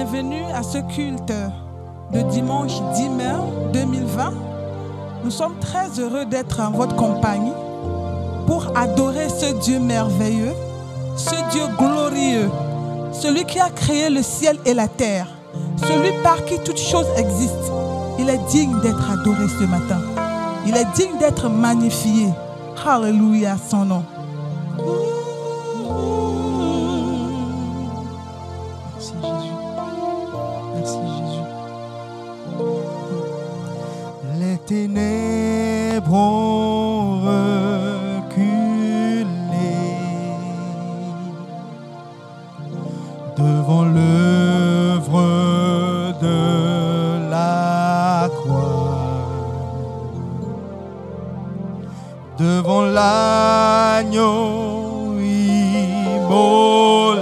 Bienvenue à ce culte de dimanche 10 mai 2020. Nous sommes très heureux d'être en votre compagnie pour adorer ce Dieu merveilleux, ce Dieu glorieux, celui qui a créé le ciel et la terre, celui par qui toutes choses existent. Il est digne d'être adoré ce matin. Il est digne d'être magnifié. Alléluia, son nom. Merci Jésus. Merci Jésus. Les ténèbres ont reculé devant l'œuvre de la croix, devant l'agneau immolé,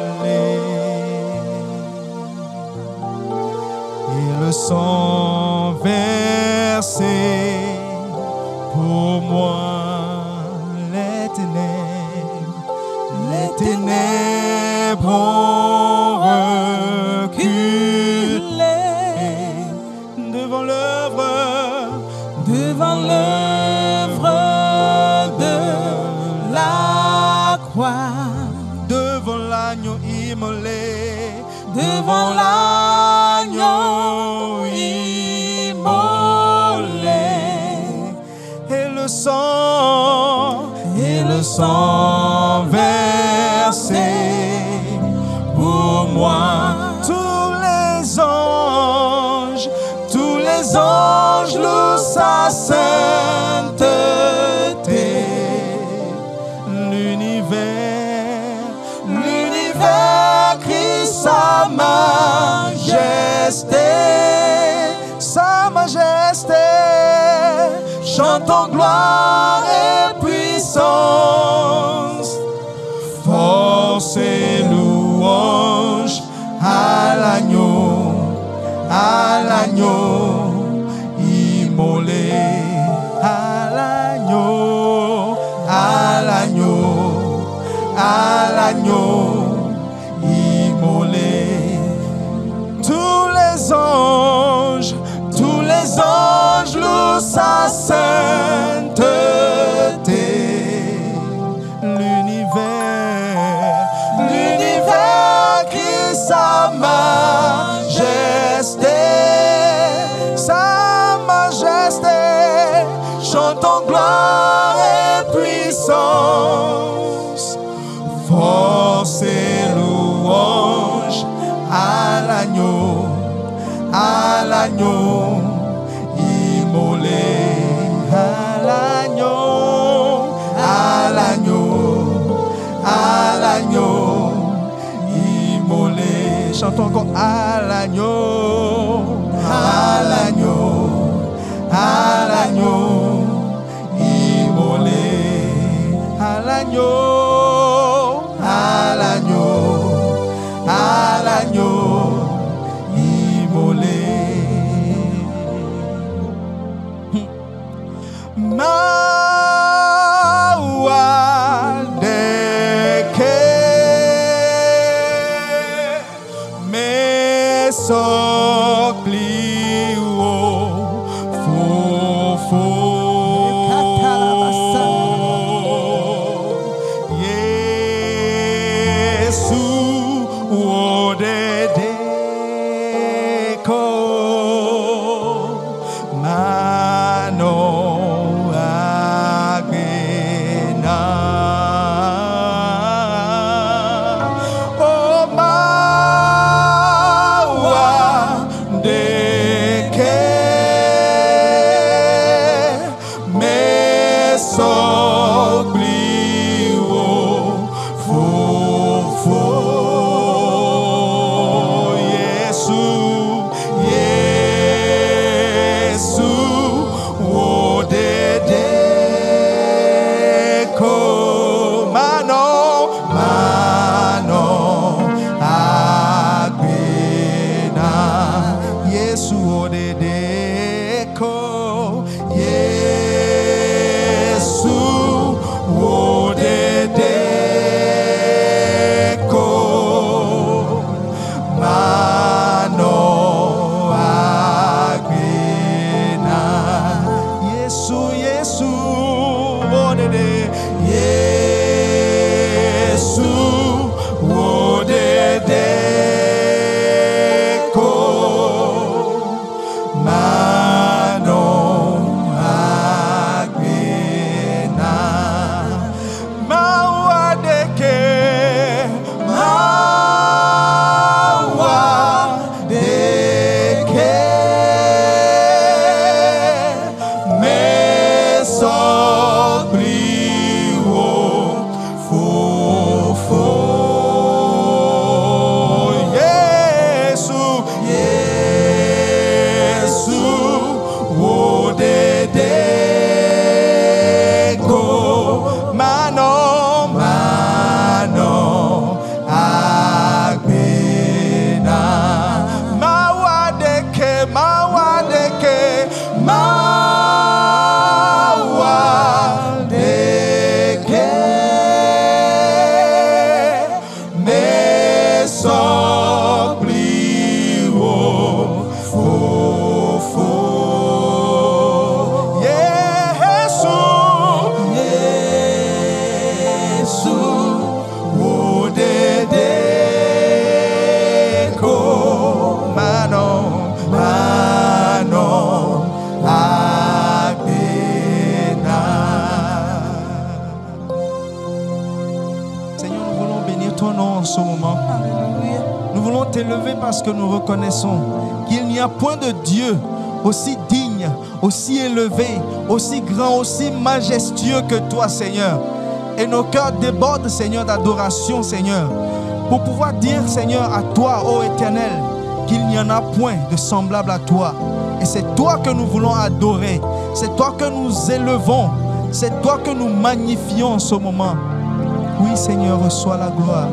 et le sang versé pour moi. Les ténèbres ont reculé devant l'œuvre de la croix, devant l'agneau immolé, devant l'agneau immolé, et le sang versé pour moi. Tous les anges louent sa sainteté. L'univers crie sa majesté, chantons gloire et puissance, force et louange à l'agneau immolé, à l'agneau immolé. Tous les anges louent sa sainteté. L'univers crie sa majesté, chantons gloire et puissance, force et louange à l'agneau immolé, à l'agneau immolé. Chantons encore à l'agneau immolé, à l'agneau immolé. Mawandeke mesoklio fofo Yesu wodedeko mano Yesu, wodede, Yesu, wodede, ko, mano agbena, mawadeke, t'élever parce que nous reconnaissons qu'il n'y a point de Dieu aussi digne, aussi élevé, aussi grand, aussi majestueux que toi, Seigneur. Et nos cœurs débordent, Seigneur, d'adoration, Seigneur, pour pouvoir dire, Seigneur, à toi, ô Éternel, qu'il n'y en a point de semblable à toi. Et c'est toi que nous voulons adorer, c'est toi que nous élevons, c'est toi que nous magnifions en ce moment. Oui, Seigneur, reçois la gloire.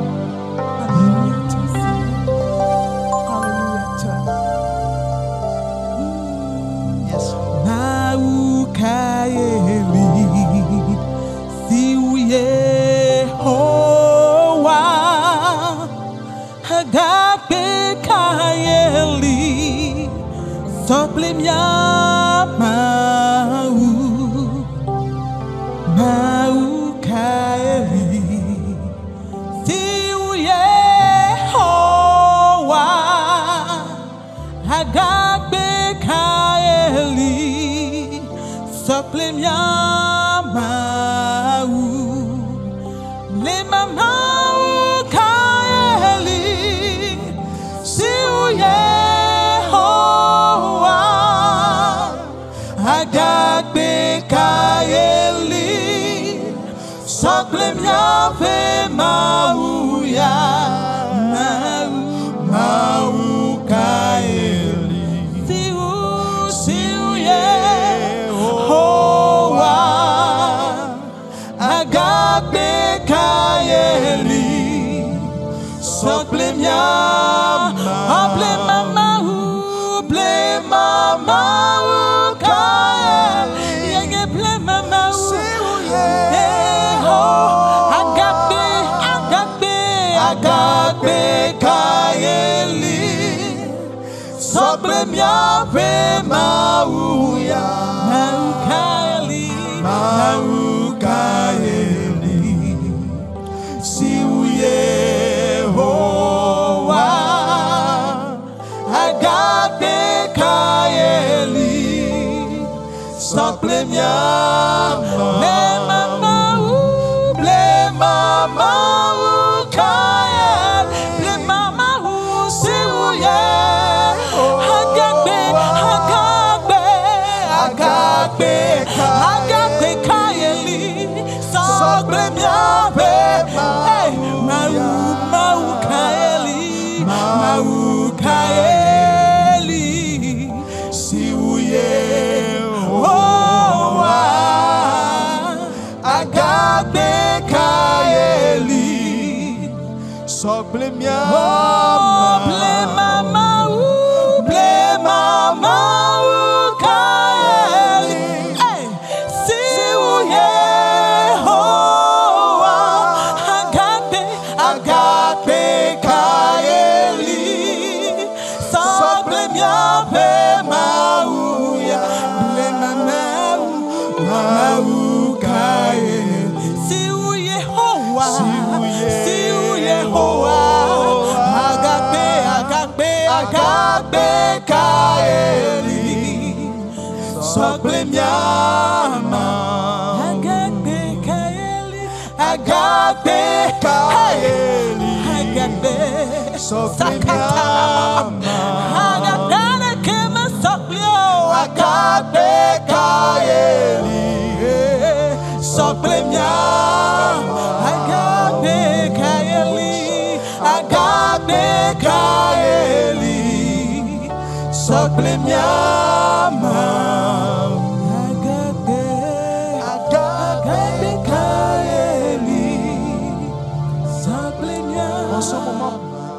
En ce moment,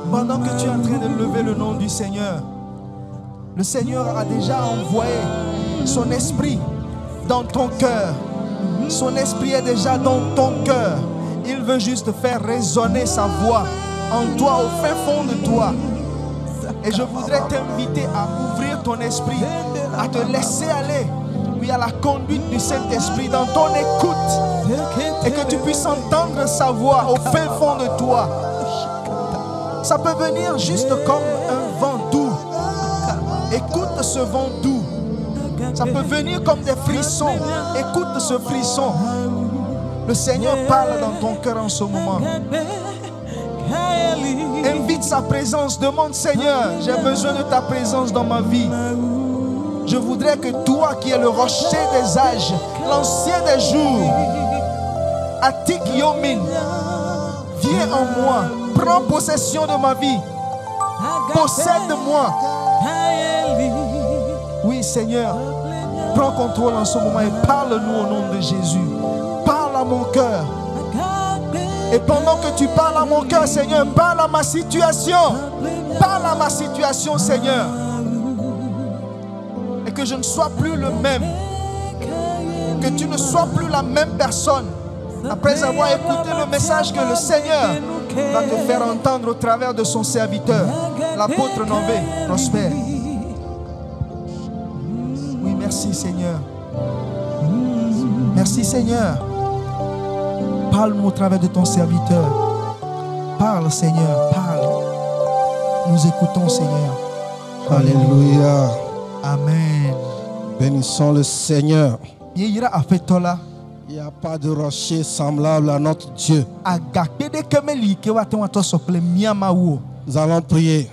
pendant que tu es en train de lever le nom du Seigneur, le Seigneur a déjà envoyé son esprit dans ton cœur. Son esprit est déjà dans ton cœur. Il veut juste faire résonner sa voix en toi, au fin fond de toi. Et je voudrais t'inviter à ouvrir ton esprit, à te laisser aller, oui, à la conduite du Saint-Esprit dans ton écoute, et que tu puisses entendre sa voix au fin fond de toi. Ça peut venir juste comme un vent doux. Écoute ce vent doux. Ça peut venir comme des frissons. Écoute ce frisson. Le Seigneur parle dans ton cœur en ce moment. Invite sa présence. Demande, Seigneur, j'ai besoin de ta présence dans ma vie. Je voudrais que toi qui es le rocher des âges, l'ancien des jours, Atik Yomin, viens en moi. Prends possession de ma vie. Possède-moi. Oui, Seigneur, prends contrôle en ce moment et parle-nous au nom de Jésus. Parle à mon cœur. Et pendant que tu parles à mon cœur, Seigneur, parle à ma situation. Parle à ma situation, Seigneur. Et que je ne sois plus le même. Que tu ne sois plus la même personne. Après avoir écouté le message que le Seigneur va te faire entendre au travers de son serviteur, l'apôtre Nové Prosper. Oui, merci Seigneur. Merci Seigneur. Parle-nous au travers de ton serviteur. Parle Seigneur, parle. Nous écoutons Seigneur. Alléluia. Amen. Bénissons le Seigneur. Il n'y a pas de rocher semblable à notre Dieu. Nous allons prier.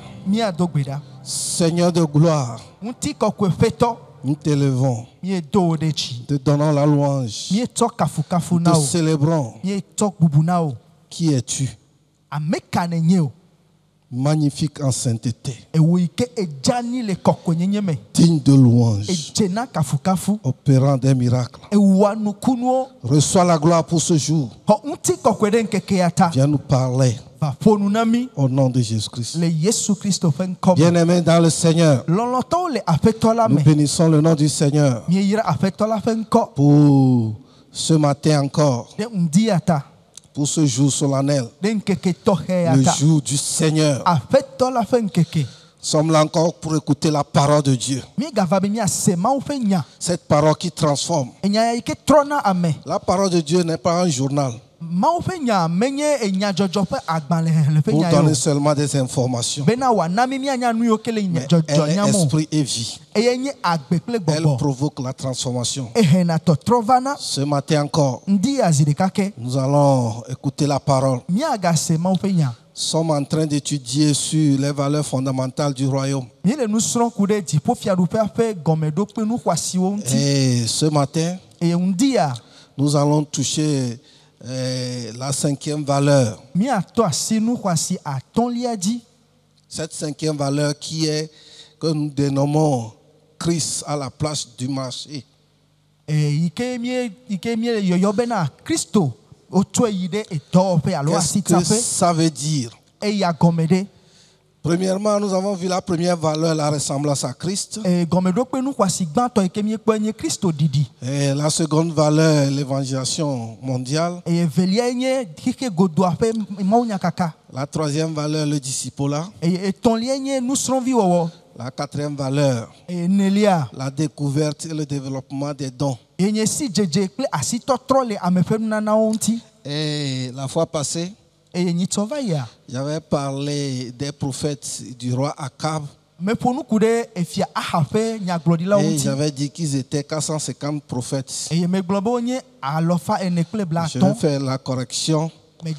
Seigneur de gloire, nous t'élevons, te donnons la louange, te célébrons. Qui es-tu? Magnifique en sainteté, digne de louange, opérant des miracles. Reçois la gloire pour ce jour. Viens nous parler au nom de Jésus-Christ. Bien-aimés dans le Seigneur, nous bénissons le nom du Seigneur pour ce matin encore, pour ce jour solennel, le jour du Seigneur. Nous sommes là encore pour écouter la parole de Dieu. Cette parole qui transforme. La parole de Dieu n'est pas un journal pour donner seulement des informations. Mais elle est esprit et vie. Elle provoque la transformation. Ce matin encore, nous allons écouter la parole. Nous sommes en train d'étudier sur les valeurs fondamentales du royaume. Et ce matin, nous allons toucher la 5e valeur. Cette 5e valeur qui est, que nous dénommons Christ à la place du marché. Qu'est-ce que ça veut dire? Premièrement, nous avons vu la première valeur, la ressemblance à Christ. Et la seconde valeur, l'évangélisation mondiale. La troisième valeur, le discipulat. La quatrième valeur, la découverte et le développement des dons. Et la fois passée, j'avais parlé des prophètes du roi Akab. Et j'avais dit qu'ils étaient 450 prophètes. Je vais faire la correction. Les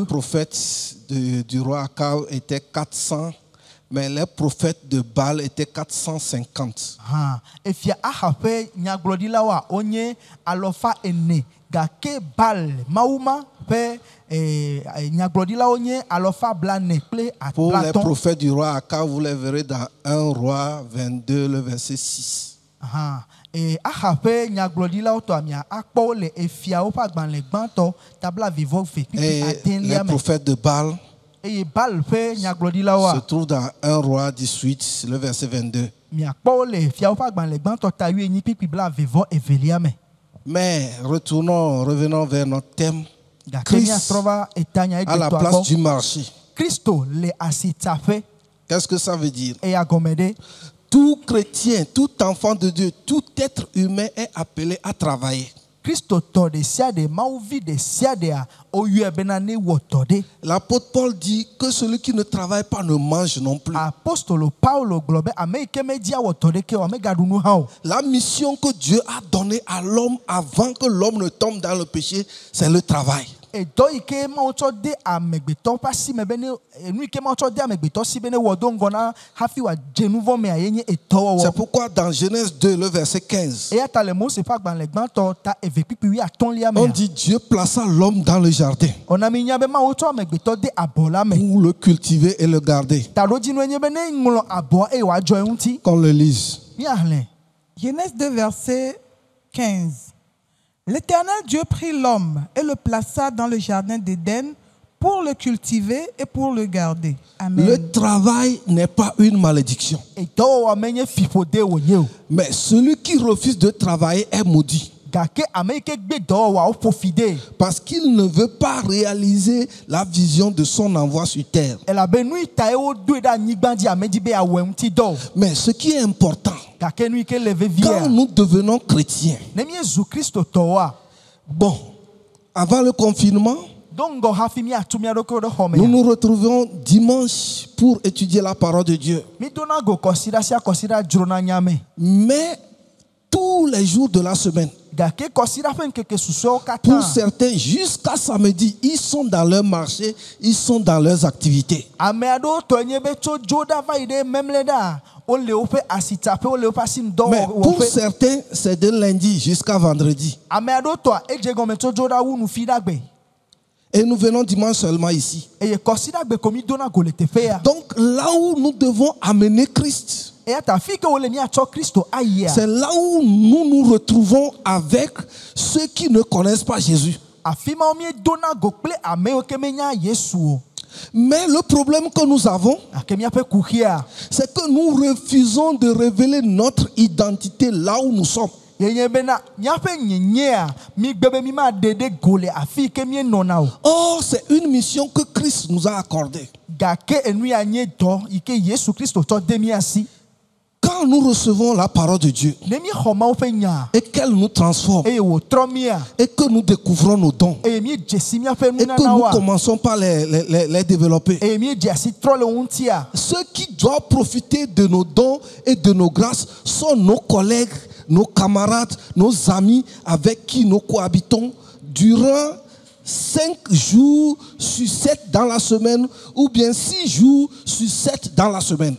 prophètes du roi Akab étaient 400, mais les prophètes de Baal étaient 450. Pour les prophètes du roi Akab, vous les verrez dans 1 Roi 22, le verset 6. Et les prophètes de Baal se trouvent dans 1 Roi 18, le verset 22. Mais revenons vers notre thème. Christ à la place du marché. Qu'est-ce que ça veut dire? Tout chrétien, tout enfant de Dieu, tout être humain est appelé à travailler. L'apôtre Paul dit que celui qui ne travaille pas ne mange non plus. La mission que Dieu a donnée à l'homme avant que l'homme ne tombe dans le péché, c'est le travail. C'est pourquoi dans Genèse 2, le verset 15, on dit Dieu plaça l'homme dans le jardin pour le cultiver et le garder. Qu'on le lise. Genèse 2, verset 15. L'Éternel Dieu prit l'homme et le plaça dans le jardin d'Éden pour le cultiver et pour le garder. Amen. Le travail n'est pas une malédiction. Mais celui qui refuse de travailler est maudit. Parce qu'il ne veut pas réaliser la vision de son envoi sur terre. Mais ce qui est important, quand nous devenons chrétiens, bon, avant le confinement, nous nous retrouvons dimanche pour étudier la parole de Dieu. Mais tous les jours de la semaine, pour certains, jusqu'à samedi, ils sont dans leur marché, ils sont dans leurs activités. Mais pour certains, c'est de lundi jusqu'à vendredi. Et nous venons dimanche seulement ici. Donc là où nous devons amener Christ, c'est là où nous nous retrouvons avec ceux qui ne connaissent pas Jésus. Mais le problème que nous avons, c'est que nous refusons de révéler notre identité là où nous sommes. Oh, c'est une mission que Christ nous a accordée. Quand nous recevons la parole de Dieu et qu'elle nous transforme et que nous découvrons nos dons et que nous commençons par les développer, ceux qui doivent profiter de nos dons et de nos grâces sont nos collègues, nos camarades, nos amis avec qui nous cohabitons durant 5 jours sur 7 dans la semaine ou bien 6 jours sur 7 dans la semaine.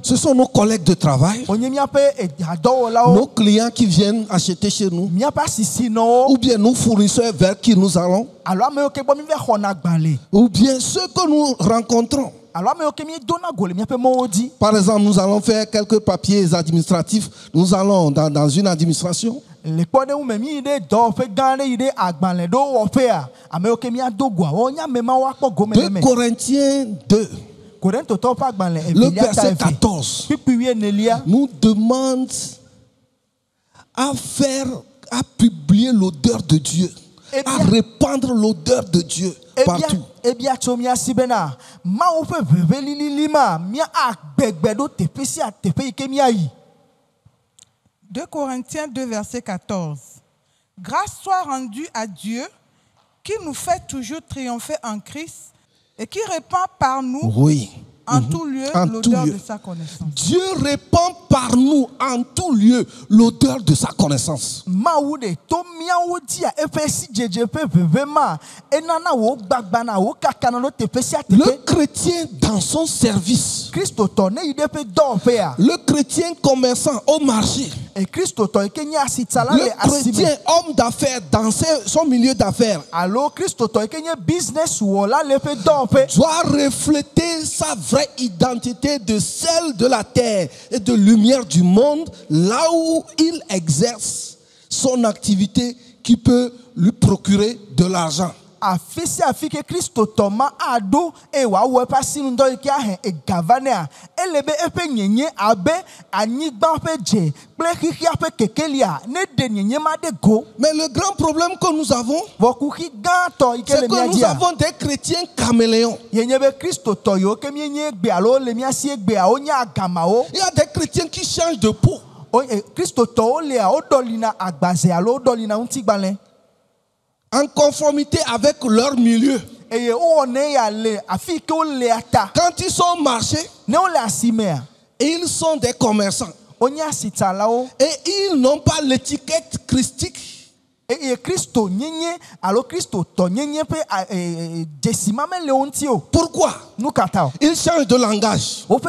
Ce sont nos collègues de travail, nos clients qui viennent acheter chez nous, ou bien nos fournisseurs vers qui nous allons, ou bien ceux que nous rencontrons. Par exemple, nous allons faire quelques papiers administratifs. Nous allons dans une administration. 2 Corinthiens 2, le verset 14, nous demande à publier l'odeur de Dieu, à répandre l'odeur de Dieu partout. 2 Corinthiens 2, verset 14. Grâce soit rendue à Dieu qui nous fait toujours triompher en Christ et qui répand par nous en tout lieu l'odeur de sa connaissance. Dieu répand par nous en tout lieu l'odeur de sa connaissance. Le chrétien dans son service, le chrétien commerçant au marché, le chrétien homme d'affaires dans son milieu d'affaires doit refléter sa vraie identité de celle de la terre et de lumière du monde, là où il exerce son activité qui peut lui procurer de l'argent. Mais le grand problème que nous avons, c'est que nous avons des chrétiens caméléons. Il y a des chrétiens qui changent de peau. En conformité avec leur milieu. Quand ils sont au marché, ils sont des commerçants. Et ils n'ont pas l'étiquette christique. Pourquoi? Ils changent de langage. Leur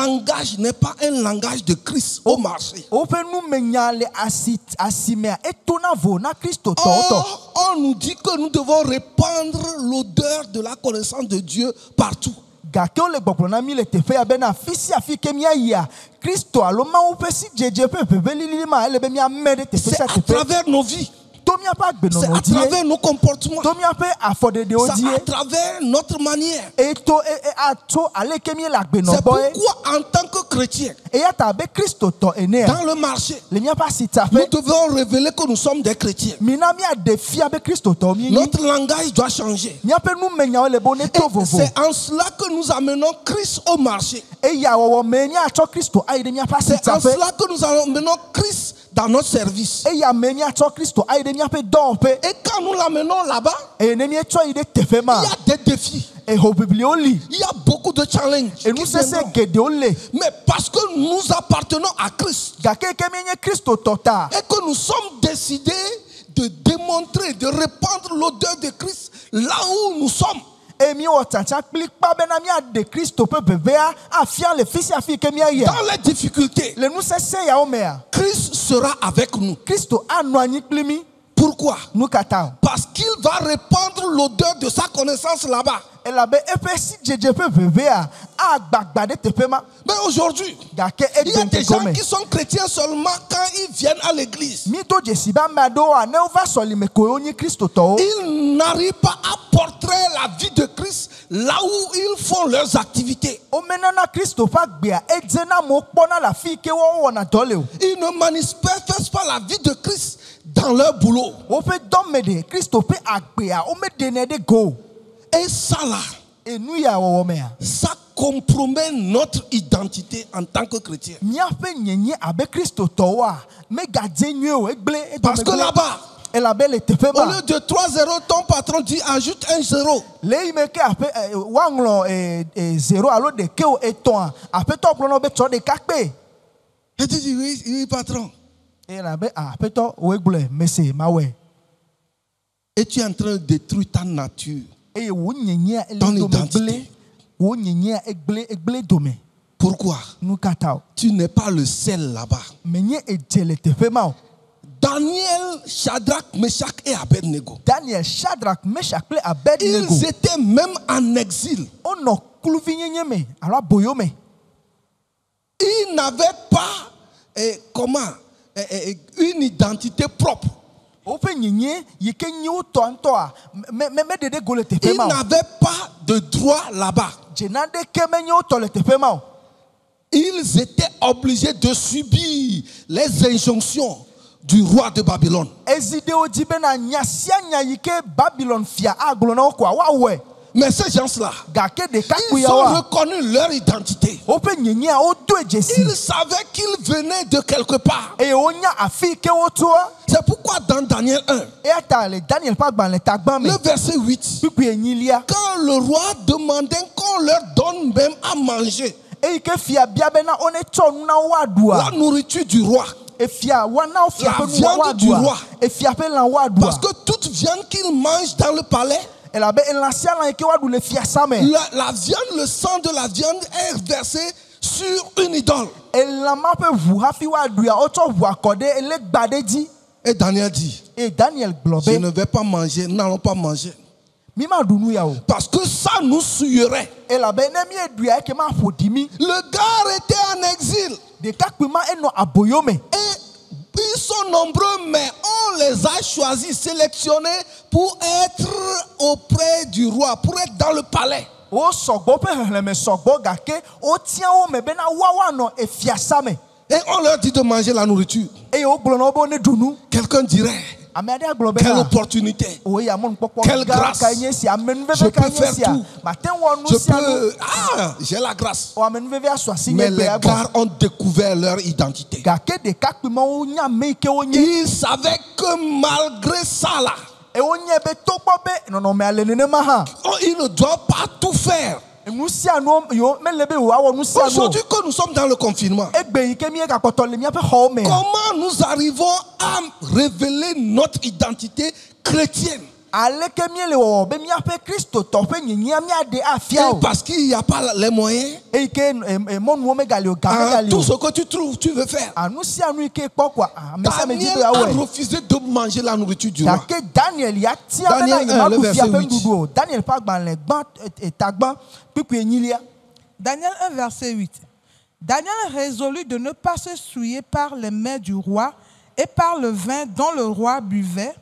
langage n'est pas un langage de Christ au marché. Or, on nous dit que nous devons répandre l'odeur de la connaissance de Dieu partout. C'est à travers nos vies. C'est à travers nos comportements. C'est à travers notre manière. C'est pourquoi en tant que chrétien, dans le marché, nous devons révéler que nous sommes des chrétiens. Notre langage doit changer. Et c'est en cela que nous amenons Christ au marché. C'est en cela que nous amenons Christ dans notre service. Et quand nous l'amenons là-bas, il y a des défis. Il y a beaucoup de challenges. Mais parce que nous appartenons à Christ et que nous sommes décidés de démontrer, de répandre l'odeur de Christ là où nous sommes. Dans les difficultés, Christ sera avec nous. Pourquoi? Parce qu'il va répandre l'odeur de sa connaissance là-bas. Mais aujourd'hui, il y a des gens qui sont chrétiens seulement quand ils viennent à l'église. Ils n'arrivent pas à porter la vie de Christ là où ils font leurs activités. Ils ne manifestent pas la vie de Christ dans leur boulot. Et ça là, ça compromet notre identité en tant que chrétien. Parce que là-bas, au lieu de 3-0, ton patron dit ajoute un 0. Et tu dis oui, patron. Et tu es en train de détruire ta nature, ton identité. Pourquoi? Tu n'es pas le seul là-bas. Daniel, Shadrach, Meshach et Abednego. Ils étaient même en exil. Ils n'avaient pas une identité propre. Ils n'avaient pas de droit là-bas. Ils étaient obligés de subir les injonctions du roi de Babylone. Mais ces gens-là, ils ont reconnu leur identité. Ils savaient qu'ils venaient de quelque part. C'est pourquoi dans Daniel 1, le verset 8, quand le roi demandait qu'on leur donne même à manger la nourriture du roi, la viande du roi, parce que toute viande qu'il mange dans le palais, la viande, le sang de la viande est versé sur une idole. Et Daniel dit, je ne vais pas manger, nous n'allons pas manger. Parce que ça nous souillerait. Le gars était en exil. Et ils sont nombreux, mais on les a choisis, sélectionnés pour être auprès du roi, pour être dans le palais. Et on leur dit de manger la nourriture. Quelqu'un dirait, quelle opportunité, quelle grâce, je peux faire tout, j'ai la grâce. Mais les gars ont découvert leur identité. Ils savaient que malgré ça là, ils ne doivent pas tout faire. Aujourd'hui que nous sommes dans le confinement, comment nous arrivons à révéler notre identité chrétienne? Parce qu'il n'y a pas les moyens. Tout ce que tu trouves, tu veux faire. Daniel a refusé de manger la nourriture du roi. Daniel 1, le verset 8. Daniel 1, verset 8. Daniel résolut de ne pas se souiller par les mets du roi et par le vin dont le roi buvait.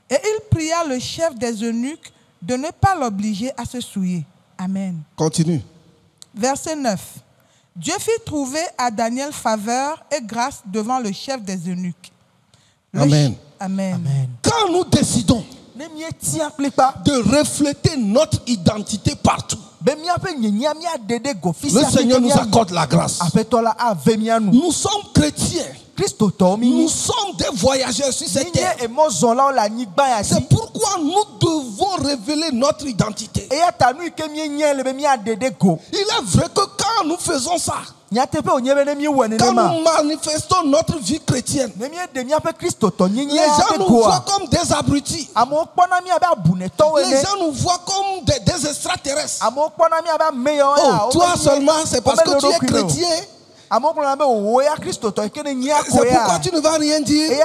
Et il pria le chef des eunuques de ne pas l'obliger à se souiller. Amen. Continue. Verset 9. Dieu fit trouver à Daniel faveur et grâce devant le chef des eunuques. Amen. Amen. Quand nous décidons de refléter notre identité partout, le Seigneur nous accorde la grâce. Nous sommes chrétiens. Nous sommes des voyageurs sur cette terre. C'est pourquoi nous devons révéler notre identité. Il est vrai que quand nous faisons ça, quand nous manifestons notre vie chrétienne, les gens nous voient comme des abrutis. Les gens nous voient comme des extraterrestres. Oh, toi seulement, c'est parce que tu es chrétien. C'est pourquoi tu ne vas rien dire. Il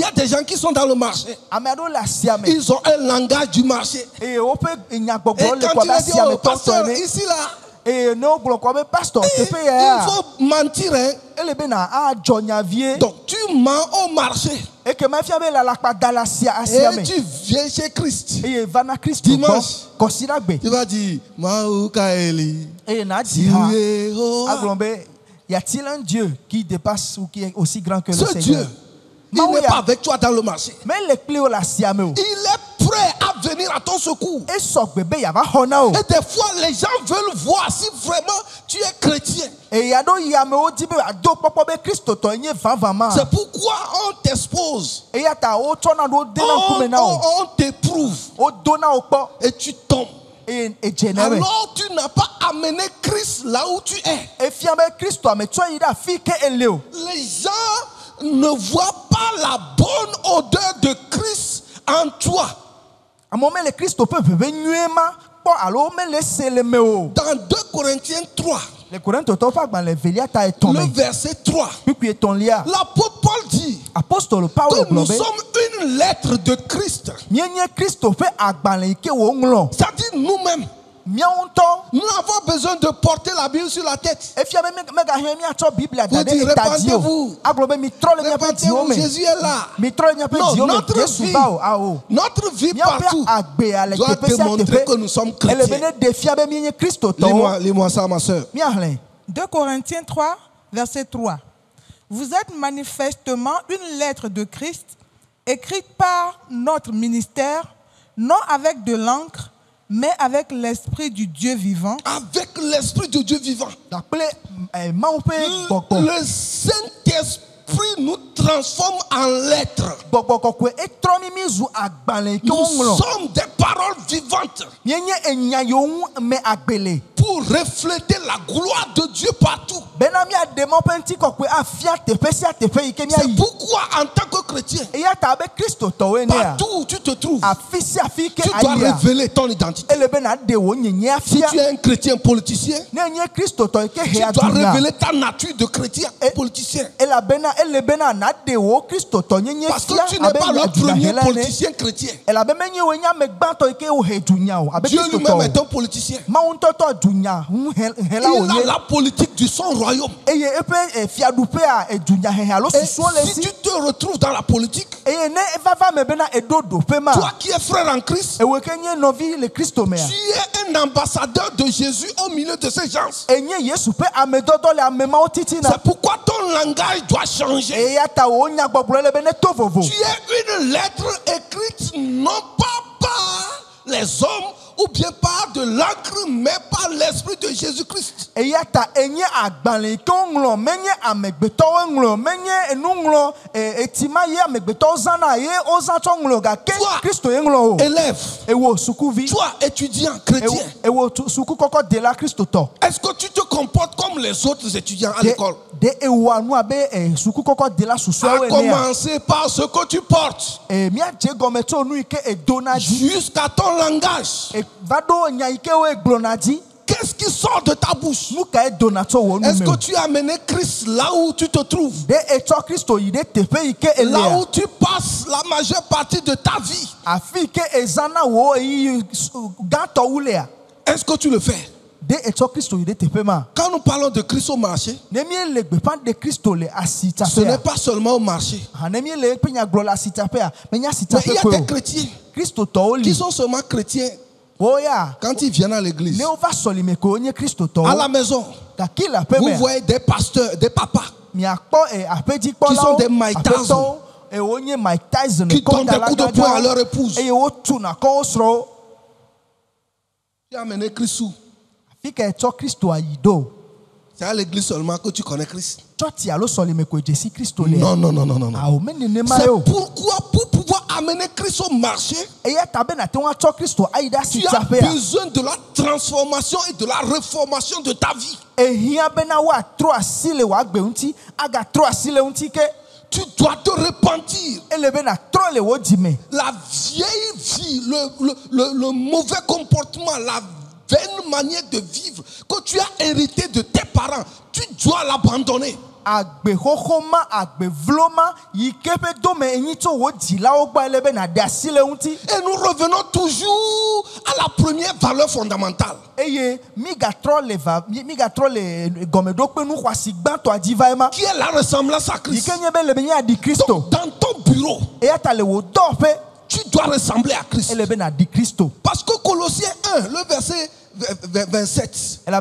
y a des gens qui sont dans le marché. Ils ont un langage du marché. Et quand tu leur dis, oh, pasteur, ici là, il faut mentir. Donc tu mens au marché. Et tu viens chez Christ. Dimanche, tu vas dire, y a-t-il un Dieu qui dépasse ou qui est aussi grand que le Seigneur? Dieu, il n'est pas avec toi dans le marché. Il est prêt à venir à ton secours. Et des fois, les gens veulent voir si vraiment tu es chrétien. C'est pourquoi on t'expose. On t'éprouve. Et tu tombes. Alors tu n'as pas amené Christ là où tu es. Les gens ne voient pas la bonne odeur de Christ en toi. Dans 2 Corinthiens 3, le verset 3, l'apôtre Paul dit que nous sommes une lettre de Christ. C'est-à-dire nous-mêmes. Nous avons besoin de porter la Bible sur la tête. Vous dites, répandez-vous. Répandez-vous, Jésus est là. Non, notre vie partout doit démontrer que nous sommes chrétiens. Lis-moi ça, ma soeur. 2 Corinthiens 3, verset 3. vous êtes manifestement une lettre de Christ écrite par notre ministère, non avec de l'encre, mais avec l'esprit du Dieu vivant. Avec l'esprit du Dieu vivant. Le Saint-Esprit nous transforme en lettres. Nous sommes des paroles vivantes pour refléter la gloire de Dieu partout. C'est pourquoi en tant que chrétien, partout où tu te trouves, tu dois révéler ton identité. Si tu es un chrétien politicien, tu dois révéler ta nature de chrétien politicien. Parce que tu n'es pas le premier politicien chrétien. Dieu lui-même est un politicien. Il a la politique du son royaume. Et si tu te retrouves dans la politique, toi qui es frère en Christ, tu es un ambassadeur de Jésus au milieu de ces gens. C'est pourquoi ton langage doit changer. Tu es une lettre écrite non pas par les hommes ou bien par de l'encre, mais par l'esprit de Jésus-Christ. Toi, élève, toi, étudiant chrétien, est-ce que tu te comportes comme les autres étudiants à l'école? À commencer par ce que tu portes, jusqu'à ton langage. Qu'est-ce qui sort de ta bouche? Est-ce que tu as amené Christ là où tu te trouves? Là où tu passes la majeure partie de ta vie? Est-ce que tu le fais? Quand nous parlons de Christ au marché, ce n'est pas seulement au marché. Mais il y a des chrétiens qui sont seulement chrétiens quand ils viennent à l'église. À la maison, vous voyez des pasteurs, des papas qui sont des Mike Tyson, qui donnent des coups de poing à leur épouse. Tu as amené Christ où? C'est à l'église seulement que tu connais Christ. Non. C'est pourquoi pour pouvoir amener Christ au marché, tu as besoin de la transformation et de la réformation de ta vie. Tu dois te repentir. La vieille vie, le mauvais comportement, la vaine manière de vivre que tu as hérité de tes parents, tu dois l'abandonner. Et nous revenons toujours à la première valeur fondamentale. Qui est la ressemblance à Christ. Donc, dans ton bureau, tu dois ressembler à Christ. Parce que Colossiens 1, le verset 27. On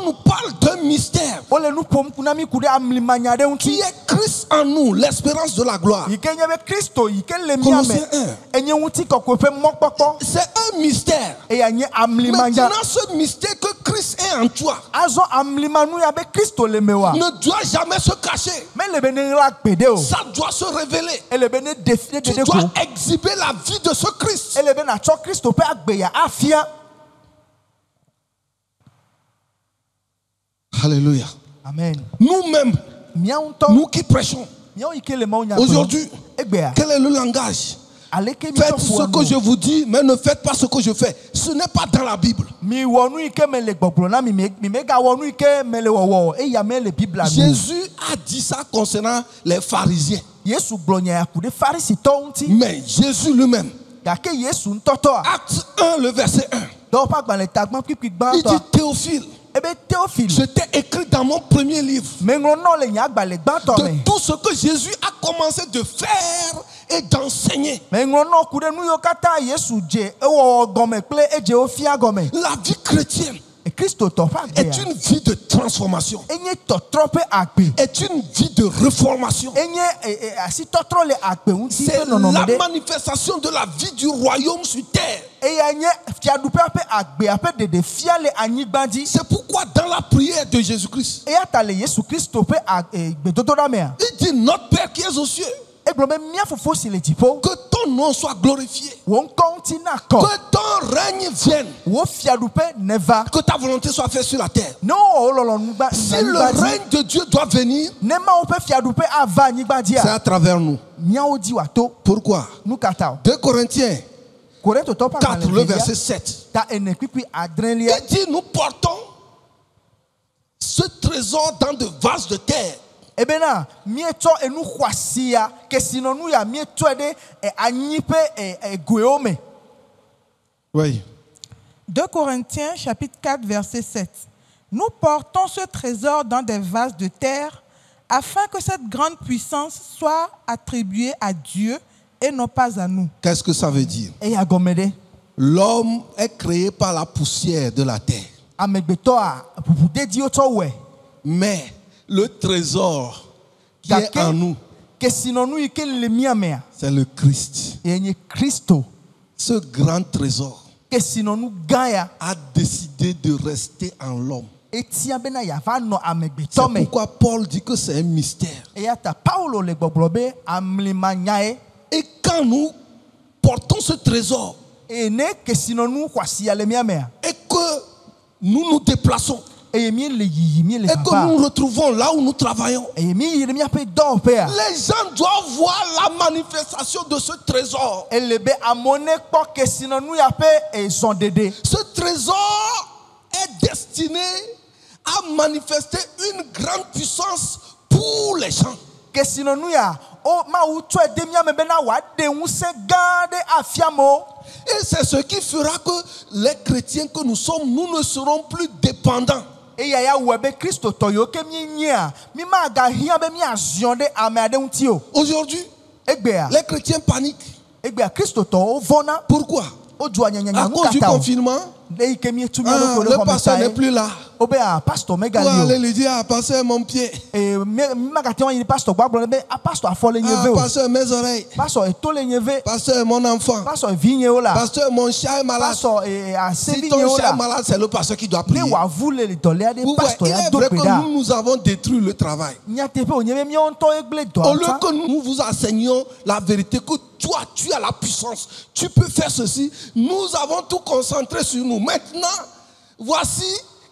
nous parle d'un mystère qui est Christ en nous, l'espérance de la gloire. Colossiens 1. C'est un mystère. Maintenant, ce mystère que Christ est en toi ne doit jamais se cacher. Ça doit se révéler. Tu dois exhiber la vie de ce Christ. Alléluia. Amen. Nous-mêmes, nous qui prêchons aujourd'hui, quel est le langage? Faites ce que je vous dis, mais ne faites pas ce que je fais. Ce n'est pas dans la Bible. Jésus a dit ça concernant les pharisiens. Mais Jésus lui-même, Acte 1, le verset 1, il dit Théophile, je t'ai écrit dans mon premier livre de tout ce que Jésus a commencé de faire et d'enseigner. La vie chrétienne est une vie de transformation, est une vie de reformation. C'est la manifestation de la vie du royaume sur terre. C'est pourquoi dans la prière de Jésus-Christ, il dit notre Père qui est aux cieux, que ton nom soit glorifié, que ton règne vienne, que ta volonté soit faite sur la terre. Si le règne de Dieu doit venir, c'est à travers nous. Pourquoi? 2 Corinthiens 4, le verset 7. Il dit nous portons ce trésor dans de vases de terre. Oui. 2 Corinthiens chapitre 4 verset 7. Nous portons ce trésor dans des vases de terre afin que cette grande puissance soit attribuée à Dieu et non pas à nous. Qu'est-ce que ça veut dire? L'homme est créé par la poussière de la terre. Mais le trésor qui est en nous, c'est le Christ. Ce grand trésor a décidé de rester en l'homme. C'est pourquoi Paul dit que c'est un mystère. Et quand nous portons ce trésor et que nous nous déplaçons, et que nous nous retrouvons là où nous travaillons, les gens doivent voir la manifestation de ce trésor. Ce trésor est destiné à manifester une grande puissance pour les gens. Et c'est ce qui fera que les chrétiens que nous sommes, nous ne serons plus dépendants. Aujourd'hui, les chrétiens paniquent. Pourquoi? À cause du confinement, le pasteur n'est plus là. Pour aller lui dire, pasteur mon pied, pasteur mes oreilles, pasteur mon enfant, pasteur mon chat est malade. Si ton chat est malade, c'est le pasteur qui doit prier. Il est vrai que nous avons détruit le travail. Au lieu que nous vous enseignions la vérité, que toi tu as la puissance, tu peux faire ceci, nous avons tout concentré sur nous. Maintenant, voici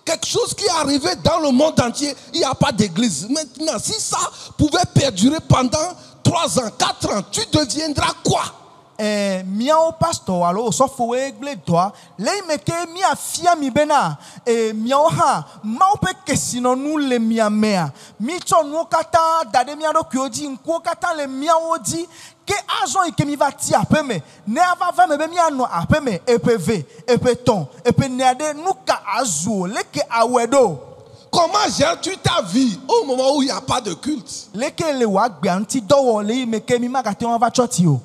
quelque chose qui est arrivé dans le monde entier. Il n'y a pas d'église. Maintenant, si ça pouvait perdurer pendant 3 ans, 4 ans, tu deviendras quoi? Miao pastor alo sofo egle doa le meke mia fia mi bena miao ha mau pe kesino nu le mia mea mi to nu kata dade mia do kyoji nko kata le miao di ke azon ike mi va ti apeme ne ava va me be mia no apeme epv epeton epenade nu ka azu le ke awedo. Comment gères-tu ta vie au moment où il n'y a pas de culte? Le ke le wa gbe anti dowo le meke mi magate on va choti o.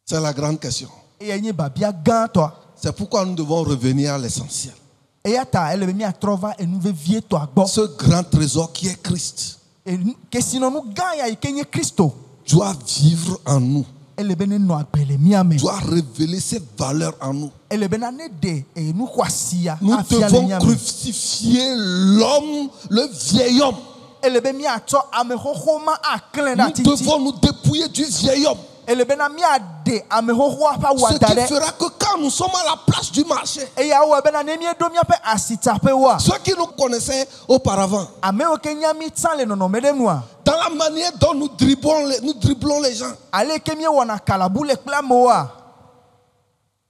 C'est la grande question. C'est pourquoi nous devons revenir à l'essentiel. Ce grand trésor qui est Christ doit vivre en nous, doit révéler ses valeurs en nous. Nous devons crucifier l'homme, le vieil homme. Nous devons nous dépouiller du vieil homme. Ce qui fera que quand nous sommes à la place du marché, ceux qui nous connaissaient auparavant, dans la manière dont nous dribblons les gens,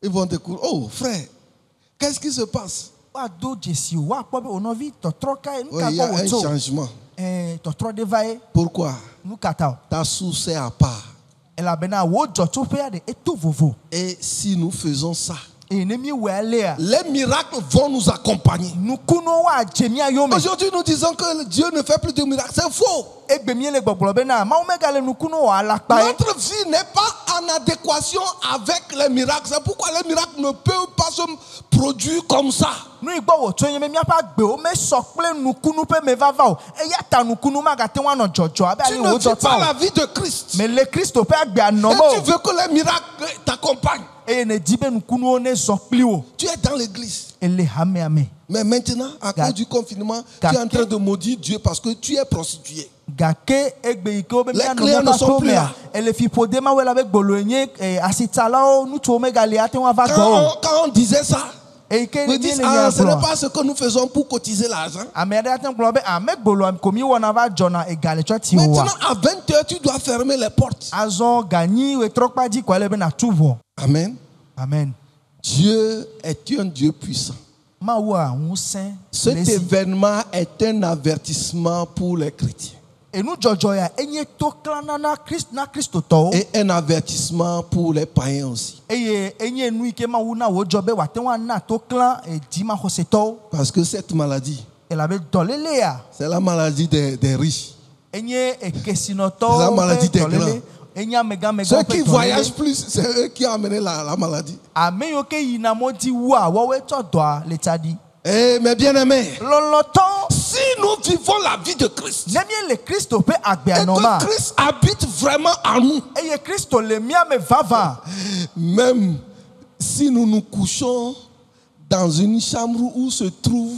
ils vont découvrir, oh frère, qu'est-ce qui se passe? Il y a un changement. Pourquoi? Ta source est à part. Et si nous faisons ça, les miracles vont nous accompagner. Aujourd'hui, nous disons que Dieu ne fait plus de miracles. C'est faux. Notre vie n'est pas en adéquation avec les miracles. C'est pourquoi les miracles ne peuvent pas se produire comme ça. Mais ce n'est pas la vie de Christ. Mais le Christ peut et tu veux que les miracles t'accompagnent. Tu es dans l'église. Mais maintenant, à cause du confinement, tu es en train de maudire Dieu parce que tu es prostituée. Les clients ne sont plus là. Quand on disait ça, ils disent, ce n'est pas ce que nous faisons pour cotiser l'argent. Maintenant, à 20h, tu dois fermer les portes. Amen. Amen. Dieu est un Dieu puissant. Cet événement est un avertissement pour les chrétiens. Et un avertissement pour les païens aussi. Parce que cette maladie, c'est la maladie des riches. C'est la maladie des grands. Ceux qui voyagent plus, c'est eux qui ont amené la maladie. Mais bien aimé, si nous vivons la vie de Christ, et que Christ habite vraiment en nous, même si nous nous couchons dans une chambre où se trouve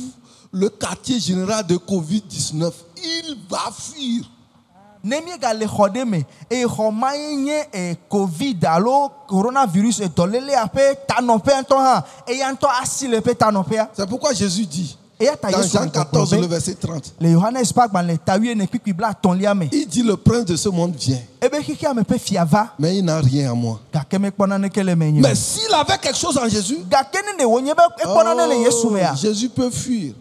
le quartier général de Covid-19, il va fuir. C'est pourquoi Jésus dit dans Jean 14, le verset 30, il dit le prince de ce monde vient, mais il n'a rien à moi. Mais s'il avait quelque chose en Jésus, Jésus peut fuir.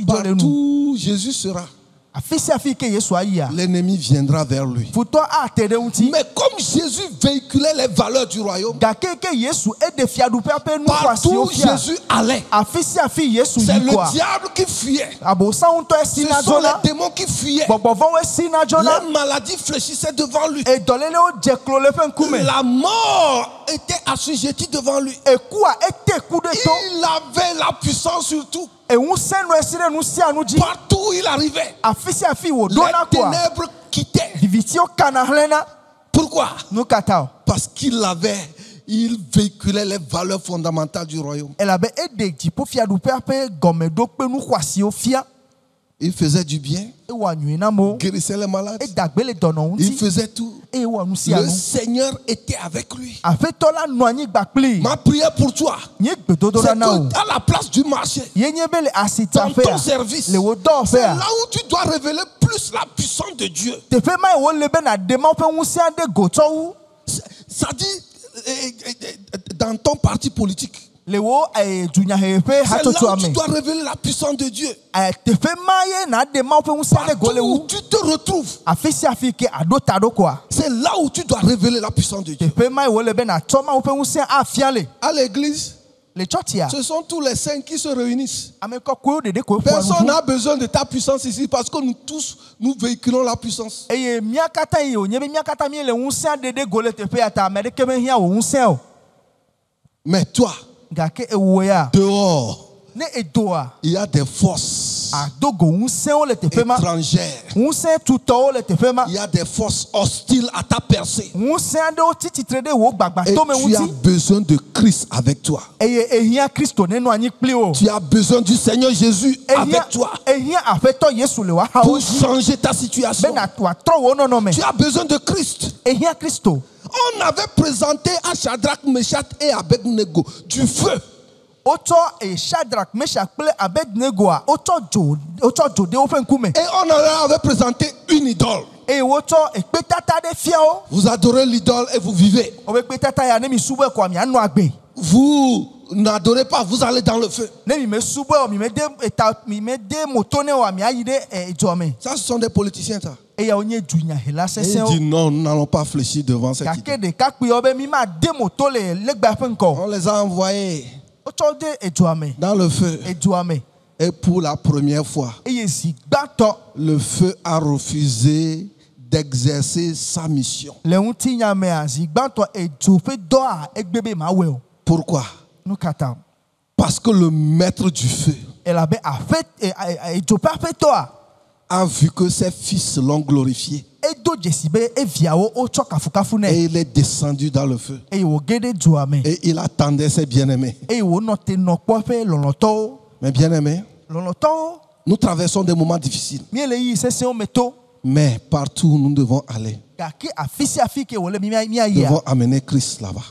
Partout Jésus sera, l'ennemi viendra vers lui. Mais comme Jésus véhiculait les valeurs du royaume, partout Jésus allait, c'est le diable qui fuyait. Ce sont les démons qui fuyaient. La maladie fléchissait devant lui. La mort était assujettie devant lui. Il avait la puissance sur tout. Partout où il arrivait, les ténèbres quittaient. Pourquoi? Parce qu'il véhiculait les valeurs fondamentales du royaume. Il faisait du bien, guérissait les malades, il faisait tout. Le Seigneur était avec lui. Ma prière pour toi, c'est qu'à la place du marché, dans ton service, c'est là où tu dois révéler plus la puissance de Dieu. Ça dit, dans ton parti politique, c'est là où tu dois révéler la puissance de Dieu. Partout où tu te retrouves, c'est là où tu dois révéler la puissance de Dieu. À l'église, ce sont tous les saints qui se réunissent. Personne n'a besoin de ta puissance ici parce que nous tous, nous véhiculons la puissance. Mais toi, dehors, il y a des forces étrangères. Il y a des forces hostiles à ta percée. Et tu as besoin de Christ avec toi. Tu as besoin du Seigneur Jésus avec toi pour changer ta situation. Tu as besoin de Christ. On avait présenté à Shadrach, Meshach et Abednego du feu. Et on avait présenté une idole. Vous adorez l'idole et vous vivez. Vous n'adorez pas, vous allez dans le feu. Ça, ce sont des politiciens, ça. Et il dit non, nous n'allons pas fléchir devant cette idée. On les a envoyés dans le feu. Et pour la première fois, le feu a refusé d'exercer sa mission. Pourquoi? Parce que le maître du feu a vu que ses fils l'ont glorifié. Et il est descendu dans le feu. Et il attendait ses bien-aimés. Mes bien-aimés, nous traversons des moments difficiles. Mais partout où nous devons aller, nous devons amener Christ là-bas.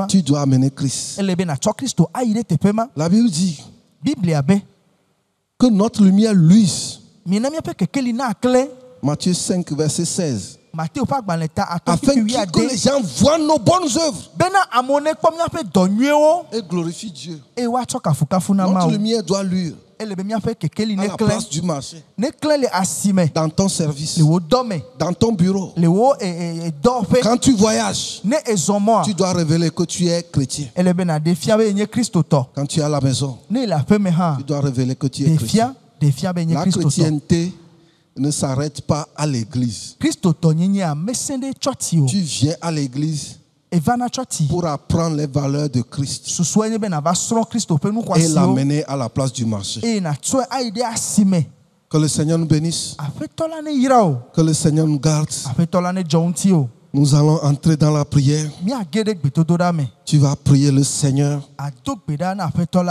Tu dois amener Christ. La Bible dit que notre lumière luise. Matthieu 5, verset 16. Afin que les gens voient nos bonnes œuvres et glorifient Dieu. Notre lumière doit luire à la place du marché, dans ton service, dans ton bureau. Quand tu voyages, tu dois révéler que tu es chrétien. Quand tu es à la maison, tu dois révéler que tu es chrétien. La chrétienté ne s'arrête pas à l'église. Tu viens à l'église pour apprendre les valeurs de Christ et l'amener à la place du marché. Que le Seigneur nous bénisse. Que le Seigneur nous garde. Nous allons entrer dans la prière. Tu vas prier le Seigneur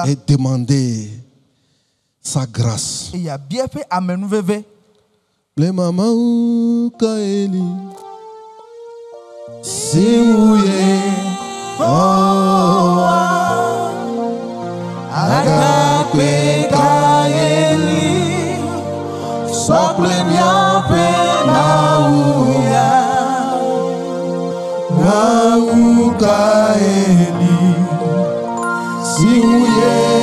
et demander sa grâce. Les mamans kaeli siouye agape kaeli soplenya pe mauya mau kaeli siouye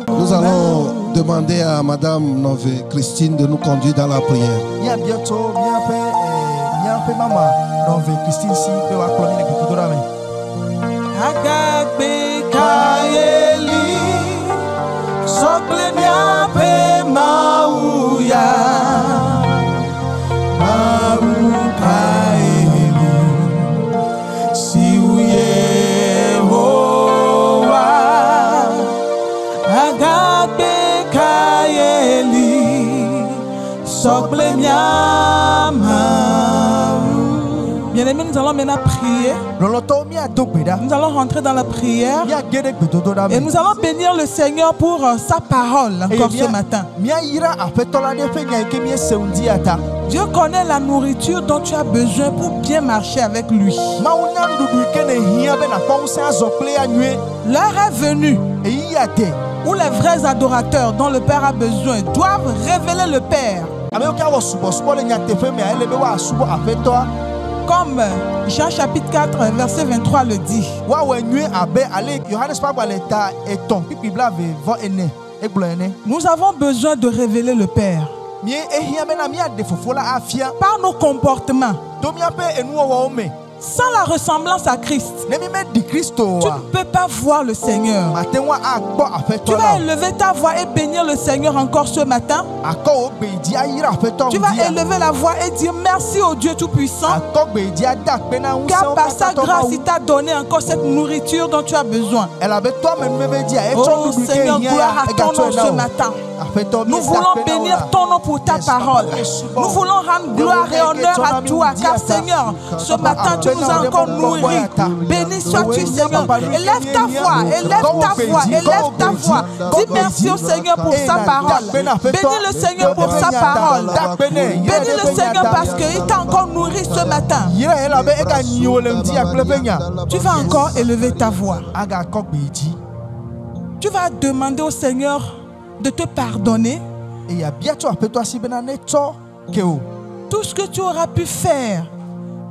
Nous allons demander à Madame Nové Christine de nous conduire dans la prière. Bien-aimés, nous allons maintenant prier. Nous allons rentrer dans la prière et nous allons bénir le Seigneur pour sa parole encore ce matin. Dieu connaît la nourriture dont tu as besoin pour bien marcher avec lui. L'heure est venue où les vrais adorateurs dont le Père a besoin doivent révéler le Père. Comme Jean chapitre 4 verset 23 le dit. Nous avons besoin de révéler le Père par nos comportements. Sans la ressemblance à Christ, tu ne peux pas voir le Seigneur. Tu vas élever ta voix et bénir le Seigneur encore ce matin. Tu vas élever la voix et dire merci au Dieu Tout-Puissant, car par sa grâce, il t'a donné encore cette nourriture dont tu as besoin. Oh Seigneur, gloire à ton nom ce matin. Nous voulons bénir ton nom pour ta parole. Nous voulons rendre gloire et honneur à toi, car Seigneur, ce matin tu nous as encore nourris. Béni sois-tu, Seigneur. Élève ta voix, élève ta voix, élève ta voix. Dis merci au Seigneur pour sa parole. Bénis le Seigneur pour sa parole. Bénis le Seigneur parce qu'il t'a encore nourri ce matin. Tu vas encore élever ta voix. Tu vas demander au Seigneur de te pardonner tout ce que tu auras pu faire,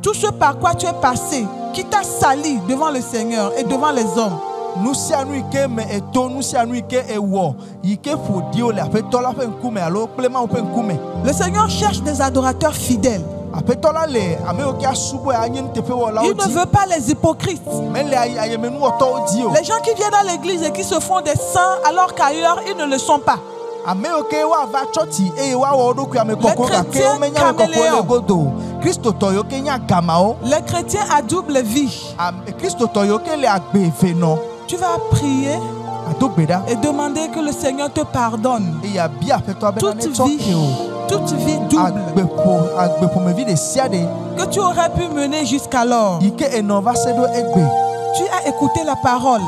tout ce par quoi tu es passé, qui t'a sali devant le Seigneur et devant les hommes. Le Seigneur cherche des adorateurs fidèles. Il ne veut pas les hypocrites. Les gens qui viennent à l'église et qui se font des saints alors qu'ailleurs ils ne le sont pas. Les chrétiens à double vie. Tu vas prier et demander que le Seigneur te pardonne. Toute vie double que tu aurais pu mener jusqu'alors. Tu as écouté la parole.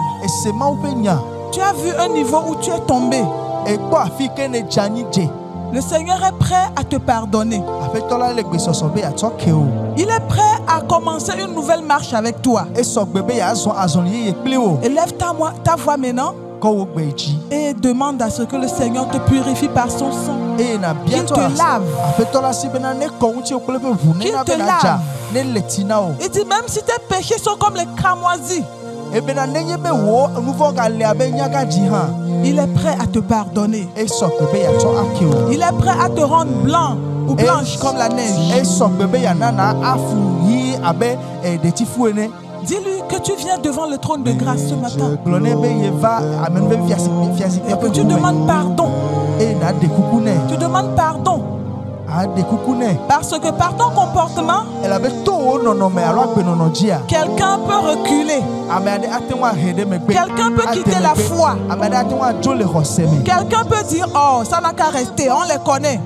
Tu as vu un niveau où tu es tombé. Le Seigneur est prêt à te pardonner. Il est prêt à commencer une nouvelle marche avec toi. Élève ta voix maintenant et demande à ce que le Seigneur te purifie par son sang. Qu'il te lave. Qu'il te lave. Il dit même si tes péchés sont comme les cramoisis, il est prêt à te pardonner. Il est prêt à te rendre blanc ou blanche comme la neige. Dis-lui que tu viens devant le trône de grâce ce matin et que tu demandes pardon. Tu demandes pardon. Parce que par ton comportement, quelqu'un peut reculer. Quelqu'un peut quitter la foi. Quelqu'un peut dire, oh, ça n'a qu'à rester, on les connaît.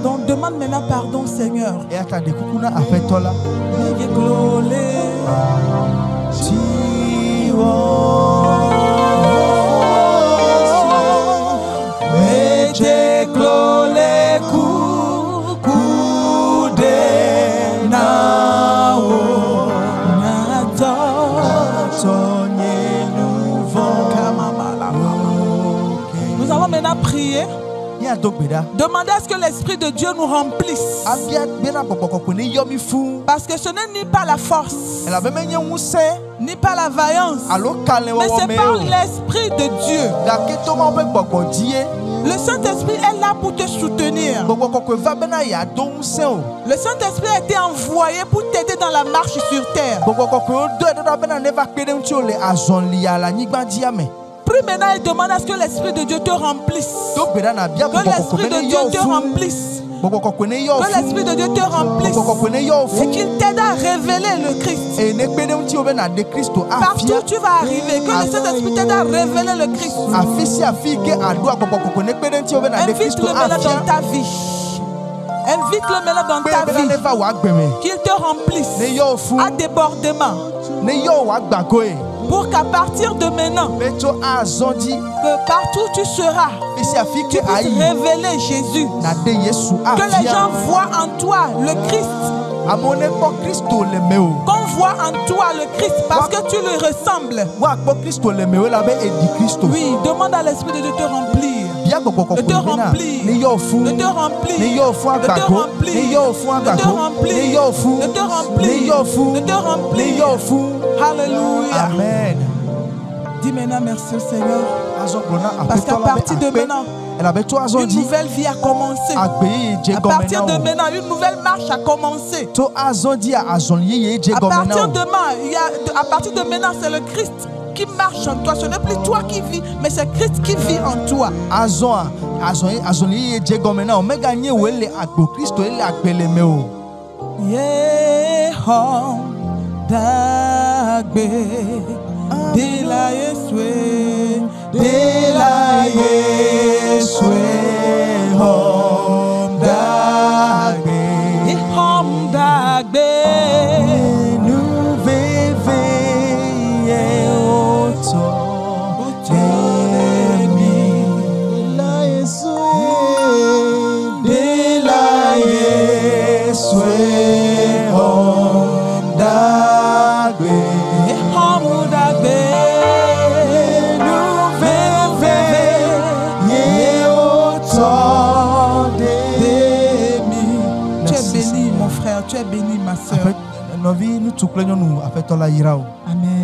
Donc demande maintenant pardon, Seigneur. Nous allons maintenant prier. Demandez à ce que l'Esprit de Dieu nous remplisse. Parce que ce n'est ni par la force, ni par la vaillance, mais c'est par l'Esprit de Dieu. Le Saint-Esprit est là pour te soutenir. Le Saint-Esprit a été envoyé pour t'aider dans la marche sur terre. Prie maintenant et demande à ce que l'Esprit de Dieu te remplisse. Que l'Esprit de Dieu te remplisse. Que l'Esprit de Dieu te remplisse. Et qu'il t'aide à révéler le Christ. Partout où tu vas arriver, que le Saint-Esprit t'aide à révéler le Christ. Invite-le maintenant dans ta vie. Invite-le maintenant dans ta vie. Qu'il te remplisse à débordement. Pour qu'à partir de maintenant, que partout où tu seras, tu puisses révéler Jésus. Que les gens voient en toi le Christ. Qu'on voit en toi le Christ parce que tu lui ressembles. Oui, demande à l'Esprit de te remplir. De te remplir. De te remplir. De te remplir. De te remplir. De te remplir. De te remplir. Alléluia. Amen. Dis maintenant merci au Seigneur. Parce qu'à partir de maintenant, une nouvelle vie a commencé. À partir de maintenant, une nouvelle marche a commencé. À partir de maintenant, c'est le Christ qui marche en toi. Ce n'est plus toi qui vis, mais c'est Christ qui vit en toi. Tu es béni, ma soeur. Amen.